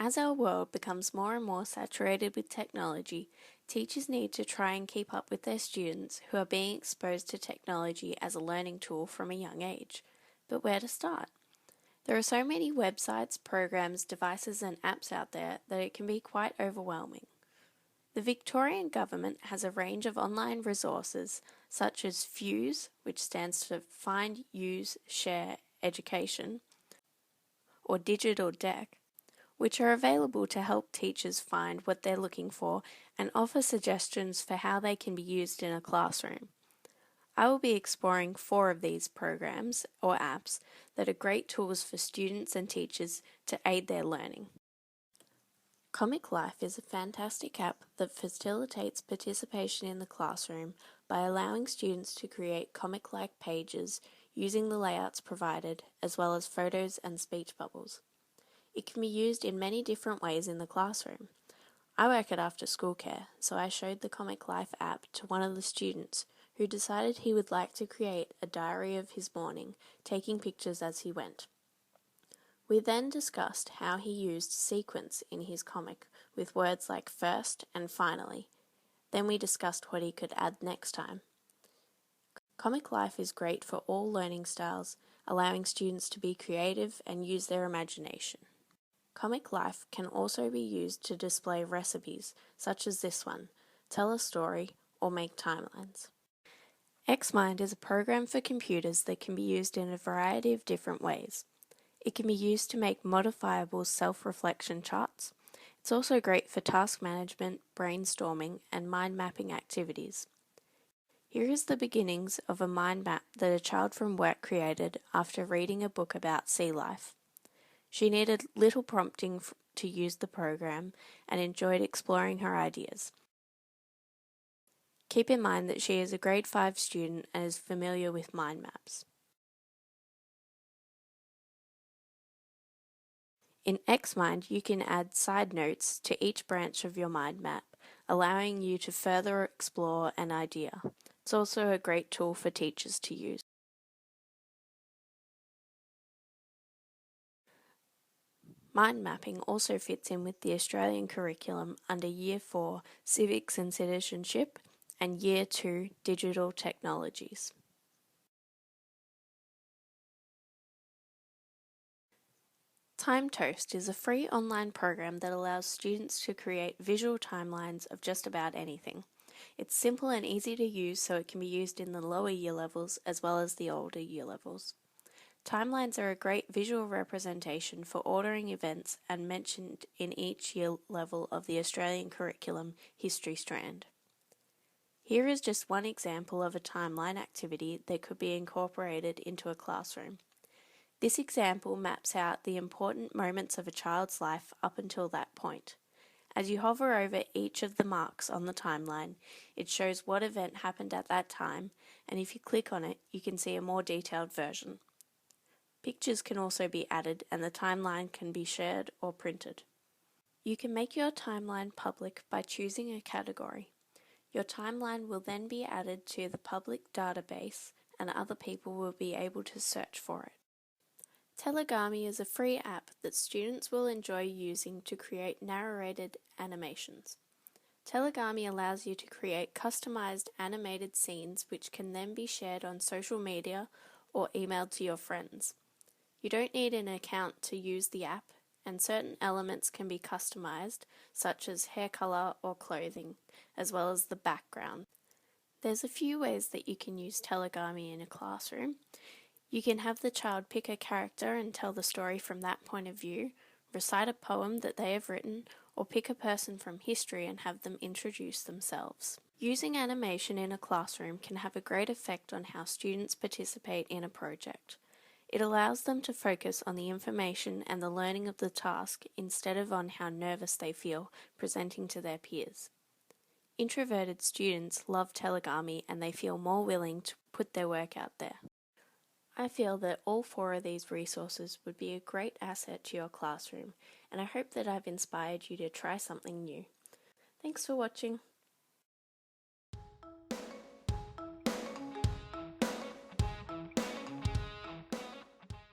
As our world becomes more and more saturated with technology, teachers need to try and keep up with their students who are being exposed to technology as a learning tool from a young age. But where to start? There are so many websites, programs, devices and apps out there that it can be quite overwhelming. The Victorian Government has a range of online resources such as FUSE, which stands for Find, Use, Share, Education, or Digital Deck, which are available to help teachers find what they're looking for and offer suggestions for how they can be used in a classroom. I will be exploring 4 of these programs or apps that are great tools for students and teachers to aid their learning. Comic Life is a fantastic app that facilitates participation in the classroom by allowing students to create comic-like pages using the layouts provided, as well as photos and speech bubbles. It can be used in many different ways in the classroom. I work at After School Care, so I showed the Comic Life app to one of the students who decided he would like to create a diary of his morning, taking pictures as he went. We then discussed how he used sequence in his comic with words like first and finally. Then we discussed what he could add next time. Comic Life is great for all learning styles, allowing students to be creative and use their imagination. Comic Life can also be used to display recipes, such as this one, tell a story, or make timelines. XMind is a program for computers that can be used in a variety of different ways. It can be used to make modifiable self-reflection charts. It's also great for task management, brainstorming, and mind mapping activities. Here is the beginnings of a mind map that a child from work created after reading a book about sea life. She needed little prompting to use the program and enjoyed exploring her ideas. Keep in mind that she is a grade 5 student and is familiar with mind maps. In XMind, you can add side notes to each branch of your mind map, allowing you to further explore an idea. It's also a great tool for teachers to use. Mind mapping also fits in with the Australian curriculum under Year 4 Civics and Citizenship and Year 2 Digital Technologies. TimeToast is a free online program that allows students to create visual timelines of just about anything. It's simple and easy to use, so it can be used in the lower year levels as well as the older year levels. Timelines are a great visual representation for ordering events and mentioned in each year level of the Australian curriculum history strand. Here is just one example of a timeline activity that could be incorporated into a classroom. This example maps out the important moments of a child's life up until that point. As you hover over each of the marks on the timeline, it shows what event happened at that time, and if you click on it, you can see a more detailed version. Pictures can also be added, and the timeline can be shared or printed. You can make your timeline public by choosing a category. Your timeline will then be added to the public database, and other people will be able to search for it. TeluguMe is a free app that students will enjoy using to create narrated animations. TeluguMe allows you to create customized animated scenes which can then be shared on social media or emailed to your friends. You don't need an account to use the app, and certain elements can be customized, such as hair color or clothing, as well as the background. There's a few ways that you can use TeluguMe in a classroom. You can have the child pick a character and tell the story from that point of view, recite a poem that they have written, or pick a person from history and have them introduce themselves. Using animation in a classroom can have a great effect on how students participate in a project. It allows them to focus on the information and the learning of the task instead of on how nervous they feel presenting to their peers. Introverted students love TeluguMe and they feel more willing to put their work out there. I feel that all 4 of these resources would be a great asset to your classroom, and I hope that I've inspired you to try something new. Thanks for watching.